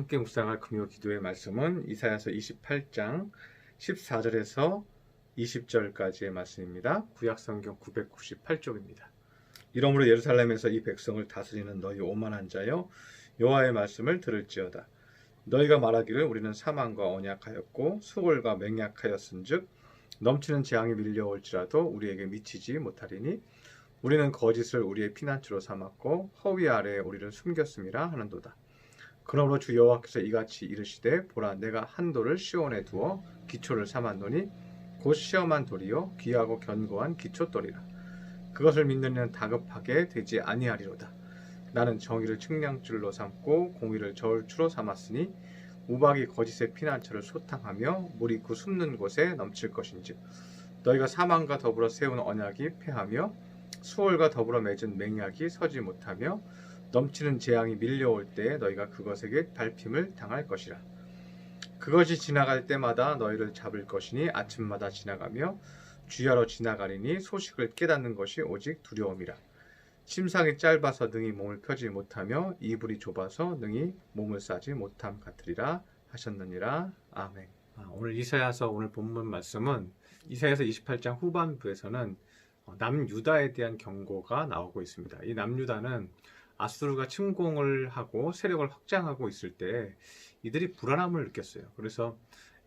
함께 묵상할 금요 기도의 말씀은 이사야서 28장 14절에서 20절까지의 말씀입니다. 구약성경 998쪽입니다. 이러므로 예루살렘에서 이 백성을 다스리는 너희 오만한 자여, 여호와의 말씀을 들을지어다. 너희가 말하기를 우리는 사망과 언약하였고 수월과 맹약하였은즉 넘치는 재앙이 밀려올지라도 우리에게 미치지 못하리니 우리는 거짓을 우리의 피난처로 삼았고 허위 아래에 우리를 숨겼음이라 하는도다. 그러므로 주 여호와께서 이같이 이르시되 보라, 내가 한 돌을 시온에 두어 기초를 삼았노니 곧 시험한 돌이요 귀하고 견고한 기초돌이라. 그것을 믿는 이는 다급하게 되지 아니하리로다. 나는 정의를 측량줄로 삼고 공의를 저울추로 삼았으니 우박이 거짓의 피난처를 소탕하며 물이 그 숨는 곳에 넘칠 것인즉 너희가 사망과 더불어 세운 언약이 패하며 수월과 더불어 맺은 맹약이 서지 못하며 넘치는 재앙이 밀려올 때에 너희가 그것에게 밟힘을 당할 것이라. 그것이 지나갈 때마다 너희를 잡을 것이니 아침마다 지나가며 주야로 지나가리니 소식을 깨닫는 것이 오직 두려움이라. 심상이 짧아서 능히 몸을 펴지 못하며 이불이 좁아서 능히 몸을 싸지 못함 같으리라 하셨느니라. 아멘. 오늘 이사야서 오늘 본문 말씀은 이사야서 28장 후반부에서는 남유다에 대한 경고가 나오고 있습니다. 이 남유다는 아수르가 침공을 하고 세력을 확장하고 있을 때 이들이 불안함을 느꼈어요. 그래서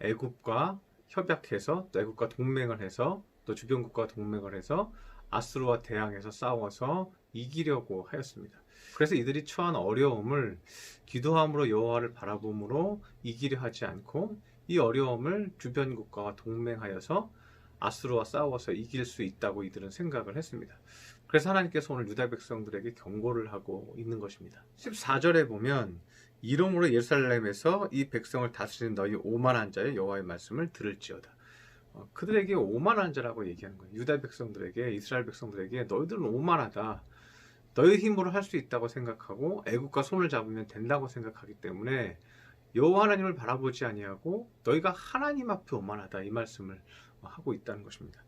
애굽과 협약해서 또 애굽과 동맹을 해서 또 주변국과 동맹을 해서 아수르와 대항해서 싸워서 이기려고 하였습니다. 그래서 이들이 처한 어려움을 기도함으로 여호와를 바라봄으로 이기려 하지 않고 이 어려움을 주변 국가와 동맹하여서 아수르와 싸워서 이길 수 있다고 이들은 생각을 했습니다. 그래서 하나님께서 오늘 유다 백성들에게 경고를 하고 있는 것입니다. 14절에 보면 이름으로 예루살렘에서 이 백성을 다스리는 너희 오만한 자의 여호와의 말씀을 들을지어다. 그들에게 오만한 자라고 얘기하는 거예요. 유다 백성들에게, 이스라엘 백성들에게 너희들은 오만하다. 너희 힘으로 할 수 있다고 생각하고 애국과 손을 잡으면 된다고 생각하기 때문에 여호와 하나님을 바라보지 아니하고 너희가 하나님 앞에 오만하다, 이 말씀을 하고 있다는 것입니다.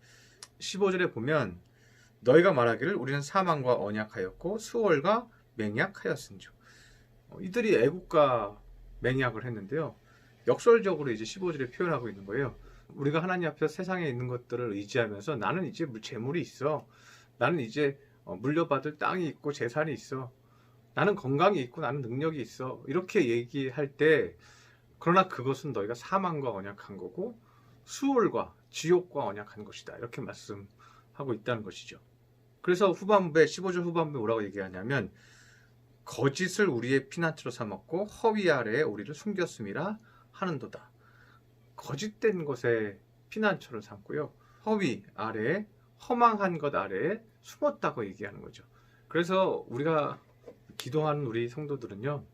15절에 보면 너희가 말하기를 우리는 사망과 언약하였고 수월과 맹약하였은즉, 이들이 애국과 맹약을 했는데요. 역설적으로 이제 15절에 표현하고 있는 거예요. 우리가 하나님 앞에서 세상에 있는 것들을 의지하면서 나는 이제 재물이 있어, 나는 이제 물려받을 땅이 있고 재산이 있어, 나는 건강이 있고 나는 능력이 있어, 이렇게 얘기할 때 그러나 그것은 너희가 사망과 언약한 거고 수월과 지옥과 언약한 것이다, 이렇게 말씀하고 있다는 것이죠. 그래서 후반부에 15절 후반부에 뭐라고 얘기하냐면 거짓을 우리의 피난처로 삼았고 허위 아래에 우리를 숨겼음이라 하는도다. 거짓된 것에 피난처를 삼고요, 허위 아래에, 허망한 것 아래에 숨었다고 얘기하는 거죠. 그래서 우리가 기도하는 우리 성도들은요,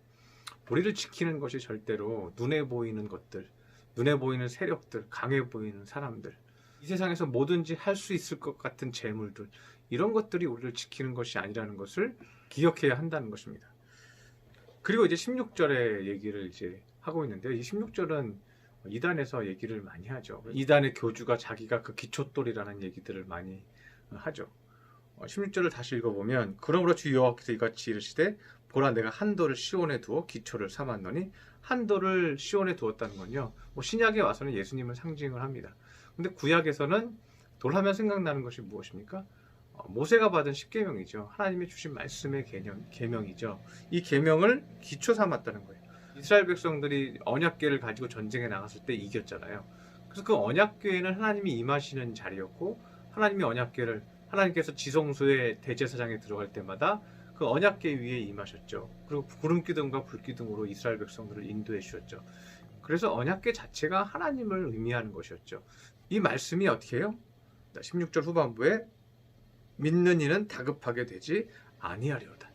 우리를 지키는 것이 절대로 눈에 보이는 것들, 눈에 보이는 세력들, 강해 보이는 사람들, 이 세상에서 뭐든지 할 수 있을 것 같은 재물들, 이런 것들이 우리를 지키는 것이 아니라는 것을 기억해야 한다는 것입니다. 그리고 이제 16절의 얘기를 이제 하고 있는데요. 이 16절은 이단에서 얘기를 많이 하죠. 이단의 교주가 자기가 그 기초돌이라는 얘기들을 많이 하죠. 16절을 다시 읽어보면 그러므로 주 여호와께서 이같이 이르시되 보라, 내가 한 돌을 시온에 두어 기초를 삼았노니, 한 돌을 시온에 두었다는 건요, 신약에 와서는 예수님을 상징을 합니다. 근데 구약에서는 돌 하면 생각나는 것이 무엇입니까? 모세가 받은 십계명이죠. 하나님이 주신 말씀의 계명이죠. 이 계명을 기초 삼았다는 거예요. 이스라엘 백성들이 언약궤를 가지고 전쟁에 나갔을 때 이겼잖아요. 그래서 그 언약궤는 하나님이 임하시는 자리였고, 하나님이 언약궤를, 하나님께서 지성소의 대제사장에 들어갈 때마다 그 언약궤 위에 임하셨죠. 그리고 구름기둥과 불기둥으로 이스라엘 백성들을 인도해 주셨죠. 그래서 언약궤 자체가 하나님을 의미하는 것이었죠. 이 말씀이 어떻게 해요? 16절 후반부에 믿는 이는 다급하게 되지 아니하리로다.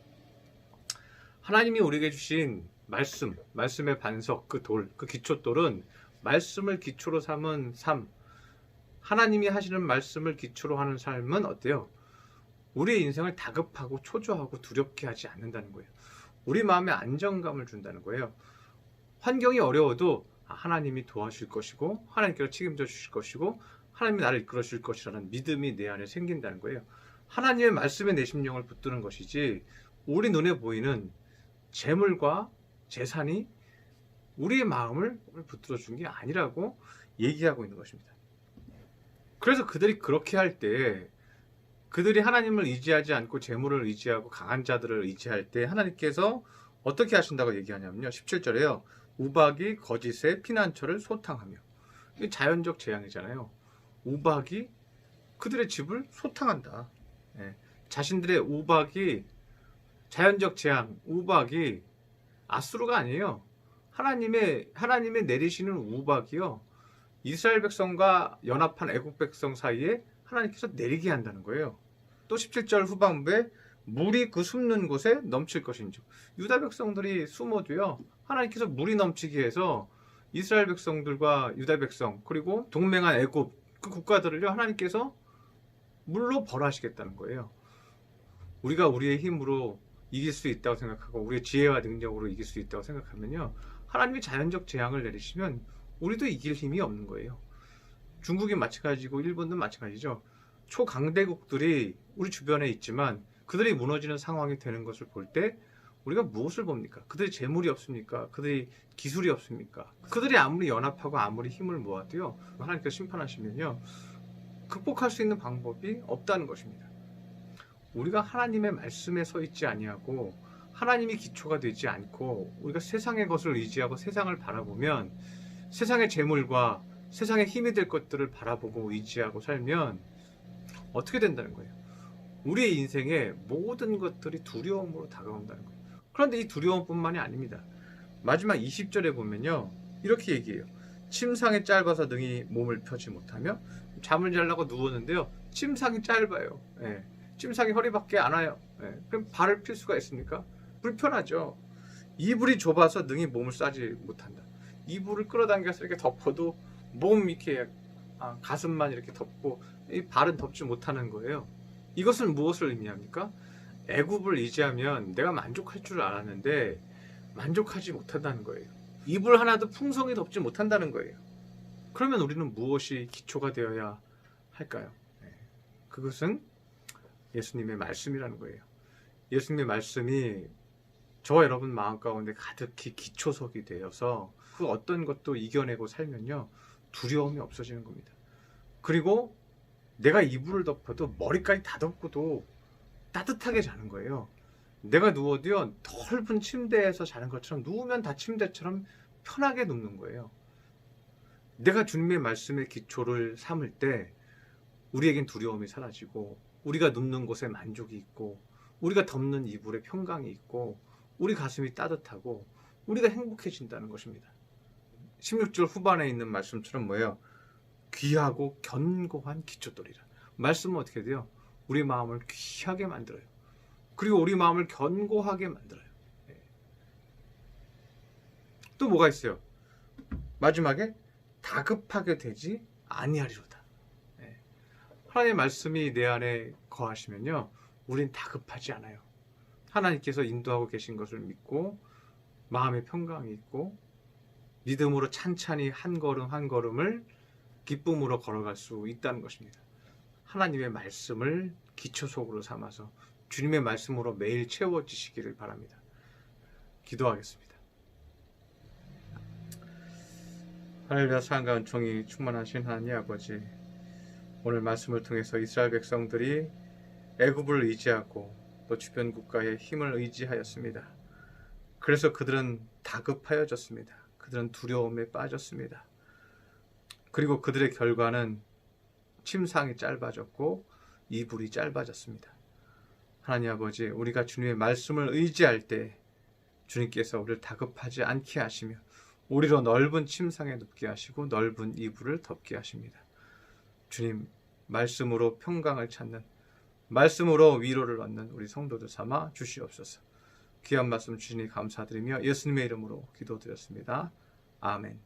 하나님이 우리에게 주신 말씀, 말씀의 반석, 그 돌, 그 기초돌은 말씀을 기초로 삼은 삶, 하나님이 하시는 말씀을 기초로 하는 삶은 어때요? 우리의 인생을 다급하고 초조하고 두렵게 하지 않는다는 거예요. 우리 마음에 안정감을 준다는 거예요. 환경이 어려워도 하나님이 도와주실 것이고 하나님께서 책임져 주실 것이고 하나님이 나를 이끌어 주실 것이라는 믿음이 내 안에 생긴다는 거예요. 하나님의 말씀에 내 심령을 붙드는 것이지 우리 눈에 보이는 재물과 재산이 우리의 마음을 붙들어 준 게 아니라고 얘기하고 있는 것입니다. 그래서 그들이 그렇게 할 때, 그들이 하나님을 의지하지 않고 재물을 의지하고 강한 자들을 의지할 때 하나님께서 어떻게 하신다고 얘기하냐면요. 17절에요. 우박이 거짓의 피난처를 소탕하며. 이게 자연적 재앙이잖아요. 우박이 그들의 집을 소탕한다. 예. 자신들의 우박이, 자연적 재앙, 우박이 아수르가 아니에요. 하나님의 내리시는 우박이요. 이스라엘 백성과 연합한 애국 백성 사이에 하나님께서 내리게 한다는 거예요. 또 17절 후반부에 물이 그 숨는 곳에 넘칠 것인지. 유다 백성들이 숨어도요. 하나님께서 물이 넘치게 해서 이스라엘 백성들과 유다 백성 그리고 동맹한 애국 그 국가들을요. 하나님께서 물로 벌하시겠다는 거예요. 우리가 우리의 힘으로 이길 수 있다고 생각하고 우리의 지혜와 능력으로 이길 수 있다고 생각하면요. 하나님이 자연적 재앙을 내리시면 우리도 이길 힘이 없는 거예요. 중국이 마찬가지고 일본도 마찬가지죠. 초강대국들이 우리 주변에 있지만 그들이 무너지는 상황이 되는 것을 볼 때 우리가 무엇을 봅니까? 그들이 재물이 없습니까? 그들이 기술이 없습니까? 그들이 아무리 연합하고 아무리 힘을 모아도요. 하나님께서 심판하시면요. 극복할 수 있는 방법이 없다는 것입니다. 우리가 하나님의 말씀에 서 있지 아니하고 하나님이 기초가 되지 않고 우리가 세상의 것을 의지하고 세상을 바라보면 세상의 재물과 세상의 힘이 될 것들을 바라보고 의지하고 살면 어떻게 된다는 거예요? 우리의 인생에 모든 것들이 두려움으로 다가온다는 거예요. 그런데 이 두려움뿐만이 아닙니다. 마지막 20절에 보면요. 이렇게 얘기해요. 침상이 짧아서 능히 몸을 펴지 못하며 잠을 자려고 누웠는데요. 침상이 짧아요. 예. 침상이 허리밖에 안 와요. 예. 그럼 발을 필 수가 있습니까? 불편하죠. 이불이 좁아서 능히 몸을 싸지 못한다. 이불을 끌어당겨서 이렇게 덮어도 몸 이렇게 가슴만 이렇게 덮고 이 발은 덮지 못하는 거예요. 이것은 무엇을 의미합니까? 애굽을 의지하면 내가 만족할 줄 알았는데 만족하지 못한다는 거예요. 이불 하나도 풍성히 덮지 못한다는 거예요. 그러면 우리는 무엇이 기초가 되어야 할까요? 그것은 예수님의 말씀이라는 거예요. 예수님의 말씀이 저와 여러분 마음 가운데 가득히 기초석이 되어서 그 어떤 것도 이겨내고 살면요. 두려움이 없어지는 겁니다. 그리고 내가 이불을 덮어도 머리까지 다 덮고도 따뜻하게 자는 거예요. 내가 누워도요. 넓은 침대에서 자는 것처럼 누우면 다 침대처럼 편하게 눕는 거예요. 내가 주님의 말씀의 기초를 삼을 때 우리에겐 두려움이 사라지고 우리가 눕는 곳에 만족이 있고 우리가 덮는 이불에 평강이 있고 우리 가슴이 따뜻하고 우리가 행복해진다는 것입니다. 16절 후반에 있는 말씀처럼 뭐예요? 귀하고 견고한 기초돌이라. 말씀은 어떻게 돼요? 우리 마음을 귀하게 만들어요. 그리고 우리 마음을 견고하게 만들어요. 또 뭐가 있어요? 마지막에 다급하게 되지 아니하리로다. 하나님의 말씀이 내 안에 거하시면요. 우린 다급하지 않아요. 하나님께서 인도하고 계신 것을 믿고 마음의 평강이 있고 믿음으로 찬찬히 한 걸음 한 걸음을 기쁨으로 걸어갈 수 있다는 것입니다. 하나님의 말씀을 기초속으로 삼아서 주님의 말씀으로 매일 채워지시기를 바랍니다. 기도하겠습니다. 하늘과 산과 은총이 충만하신 하나님 아버지, 오늘 말씀을 통해서 이스라엘 백성들이 애굽을 의지하고 또 주변 국가의 힘을 의지하였습니다. 그래서 그들은 다급하여졌습니다. 그들은 두려움에 빠졌습니다. 그리고 그들의 결과는 침상이 짧아졌고 이불이 짧아졌습니다. 하나님 아버지, 우리가 주님의 말씀을 의지할 때 주님께서 우리를 다급하지 않게 하시며 우리로 넓은 침상에 눕게 하시고 넓은 이불을 덮게 하십니다. 주님, 말씀으로 평강을 찾는, 말씀으로 위로를 얻는 우리 성도들 삼아 주시옵소서. 귀한 말씀 주시니 감사드리며 예수님의 이름으로 기도드렸습니다. 아멘.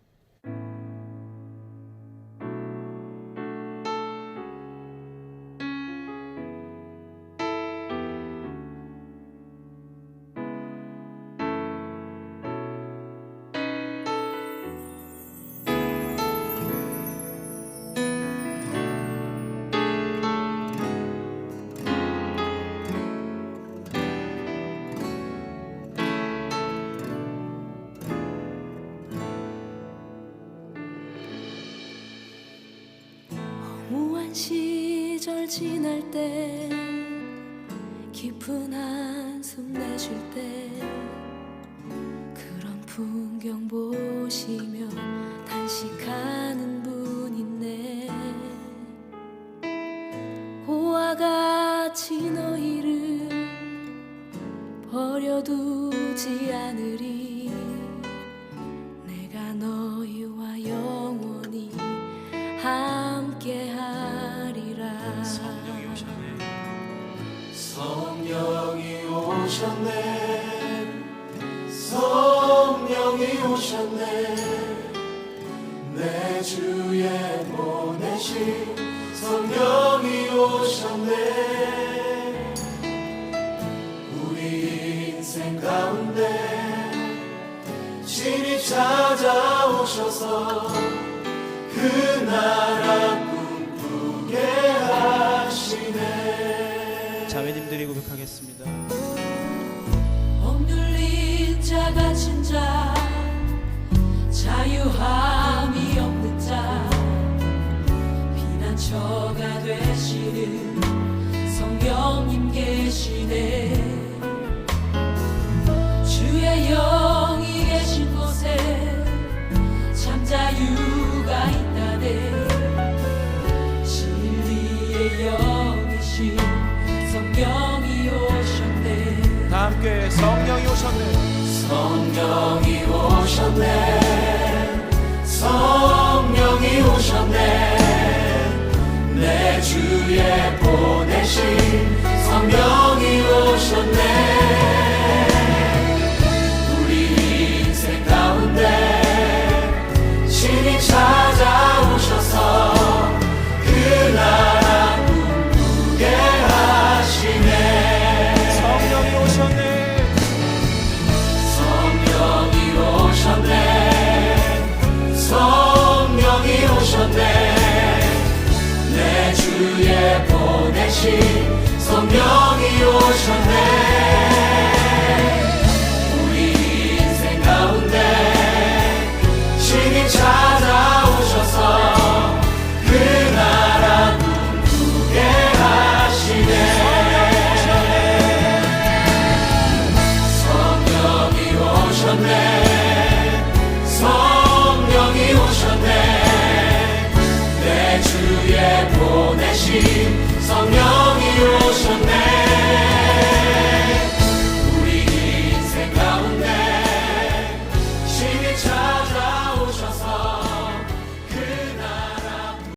시절 지날 때 깊은 한숨 내쉴 때 그런 풍경 보시며 단식하는 분 있네. 고와 같이 너희를 버려두지 않으리. 내가 너희와 영원히 함께하리라. 성령이 오셨네. 성령이 오셨네. 성령이 오셨네. 내 주에 보내신 성령이 오셨네. 우리 인생 가운데 신이 찾아오셔서 그 나라 꿈꾸게 하시네. 자매님들이 고백하겠습니다. 억눌린 자 갇힌 자 자유함이 없는 자 피난처가 되시는 성령님 계시네. 주의 영이 계신 곳에 참 자유가 있다네. 진리의 영이신 성령이 오셨네. 다 함께 성령이 오셨네. 성령이 오셨네. 성령이 오셨네. 내 주에 보내신 성령이 오셨네. 우리 인생 가운데 신이 찾아오셔서 그 나라 꿈꾸게 하시네. 성령이 오셨네. 성령이 오셨네. 성령이 오셨네. 내 주에 보내신 성령이 오셨네.